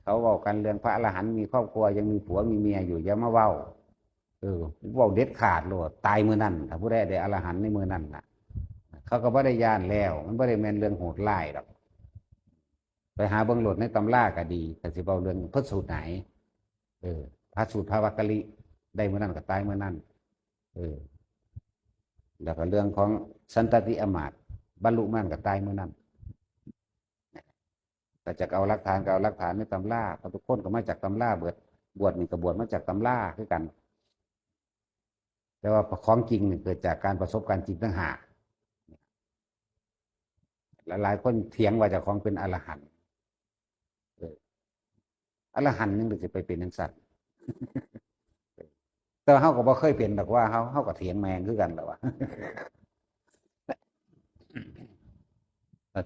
เขาเว้ากันเรื่องพระอรหันต์มีครอบครัวยังมีผัวมีเมียอยู่อย่ามาเว้าเว้าเด็ดขาดโลดตายมื้อนั้นถ้าผู้ใดได้อรหันต์ในมื้อนั้นน่ะเขาก็บ่ได้ย่านแล้วมันบ่ได้แม่นเรื่องโหดร้ายดอกไปหาเบิ่งโลดในตำราก็ดีแต่สิเว้าเรื่องพระสูตรไหนพระสูตรพระวักกะลิได้มื้อนั้นก็ตายมื้อนั้นแล้วก็เรื่องของสันตติอมาตย์บรรลุมั่นก็ตายมื้อนั้นแต่จะเอาหลักฐานก็เอาหลักฐานในตำราเพราะทุกคนก็มาจากตำราเบิดบวชนี่ก็บวชมาจากตำราคือกันแต่ว่าของจริงเกิดจากการประสบการณ์จริงต่างหากหลายคนเถียงว่าเจ้าของเป็นอรหันต์อรหันต์นึงจะไปเป็นนักสัตว์แต่เขาก็บ่เคยเป็นแบบว่าเขาก็เถียงแมงคือกันแต่ว่า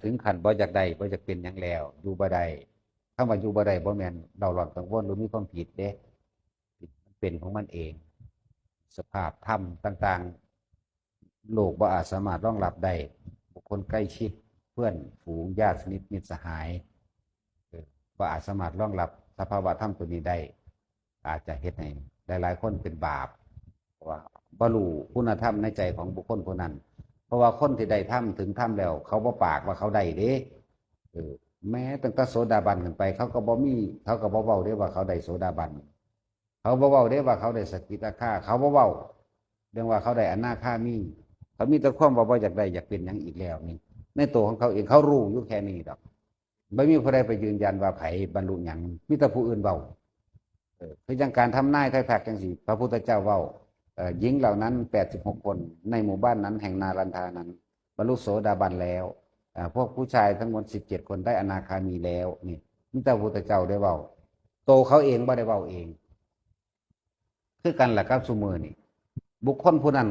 ถึงขั้นบ่อยากได้บ่อยากเป็นอย่างแล้วอยู่บ่ได้ถ้าว่าอยู่บ่ได้บ่แม่นเราหลอนกังวลหรือมีความผิดเด้เป็นของมันเองสภาพธรรมต่างๆโลกบ่อาจสามารถรองรับได้บุคคลใกล้ชิดเพื่อนฝูงญาติสนิทมิตรสหายบ่อาจสามารถรองรับสภาวะธรรมตัวนี้ได้อาจจะเฮ็ดให้หลายๆคนเป็นบาปเพราะว่าบ่รู้คุณธรรมในใจของบุคคลคนนั้นเพราะว่าคนที่ได้ทำถึงทำแล้วเขาบ่ปากว่าเขาได้เด้แม้ตั้งแต่โสดาบันขึ้นไปเขาก็บ่มีเขาก็บ่เว้าได้ว่าเขาได้โสดาบันเขาบ่เว้าได้ว่าเขาได้สกิทาคาเขาบ่เว้าเรื่องว่าเขาได้อนาคามีเขามีแต่ความว่าบ่อยากได้อยากเป็นหยังอีกแล้วนี่ในตัวของเขาเองเขารู้อยู่แค่นี้ดอกไม่มีผู้ใดไปยืนยันว่าไผบรรลุหยังมีแต่ผู้อื่นเว้าคือจังการทำนายไทยแพกจังสิพระพุทธเจ้าเว้าหญิงเหล่านั้น86คนในหมู่บ้านนั้นแห่งนารันทานั้นบรรลุโสดาบันแล้วพวกผู้ชายทั้งหมด17คนได้อนาคามีแล้วนี่มิตรพุทธเจ้าได้เว้าโตเขาเองบ่ได้เว้าเองคือกันแหละครับซุมื้อนี่บุคคลผู้นั้น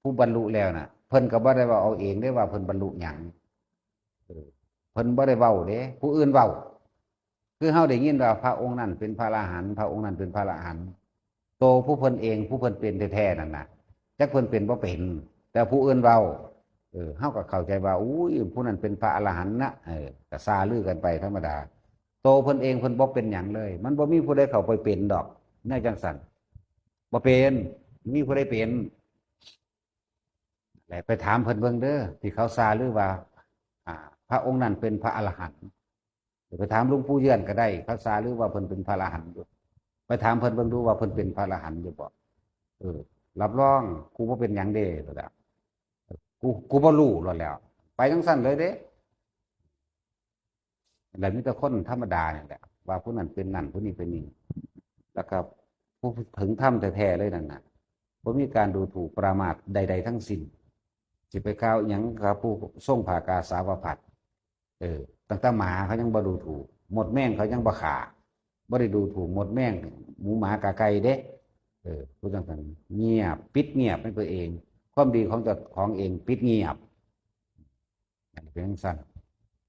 ผู้บรรลุแล้วน่ะเพิ่นก็บ่ได้เว้าเอาเองได้ว่าเพิ่นบรรลุหยังเพิ่นบ่ได้เว้าเด้ผู้อื่นเว้าคือเฮาได้ยินว่าพระองค์นั้นเป็นพระอรหันต์พระองค์นั้นเป็นพระอรหันต์โตผู้เพิ่นเองผู้เพิ่นเป็นแท้ๆนั่นน่ะจักเพิ่นเป็นบ่เป็นแต่ผู้อื่นเว้าเฮาก็เข้าใจว่าอุ้ยผู้นั้นเป็นพระอรหันต์นะก็ซาลือกันไปธรรมดาโตเพิ่นเองเพิ่นบ่เป็นหยังเลยมันบ่มีผู้ใดเข้าไปเป็นดอกในจังซั่นบ่เป็นมีผู้ใดเป็นแหละไปถามเพิ่นเบิ่งเด้อที่เขาซาลือว่าพระองค์นั้นเป็นพระอรหันต์ไปถามหลวงปู่เยื่อนก็ได้เขาซาลือว่าเพิ่นเป็นพระอรหันต์อยู่ไปถามเพิ่นเบิ่งดูว่าเพิ่นเป็นพระอรหันต์อยู่บ่รับรองกูบ่เป็นหยังเด้ตัวละกูบ่รู้หรอกแล้วไปจังซั่นเลยเด้แล้วมีแต่คนธรรมดาเนี่ยแหละว่าผู้นั้นเป็นนั่นผู้นี้เป็นนี่แล้วก็ผู้ถึงธรรมแท้ๆเลยนั่นน่ะบ่มีการดูถูกประมาทใดๆทั้งสิ้นสิไปกล่าวหยังกับผู้ทรงภากาสาวพัดตั้งแต่หมาเขายังบ่ดูถูกหมดแม่งเขายังบ่ขาบ่ได้ดูถูกหมดแม่งหมูหมากาไก่เด้ผู้จังซั่นเงียบปิดเงียบเป็นตัวเองความดีของเจ้าของเองปิดเงียบอย่างเป็นสั้น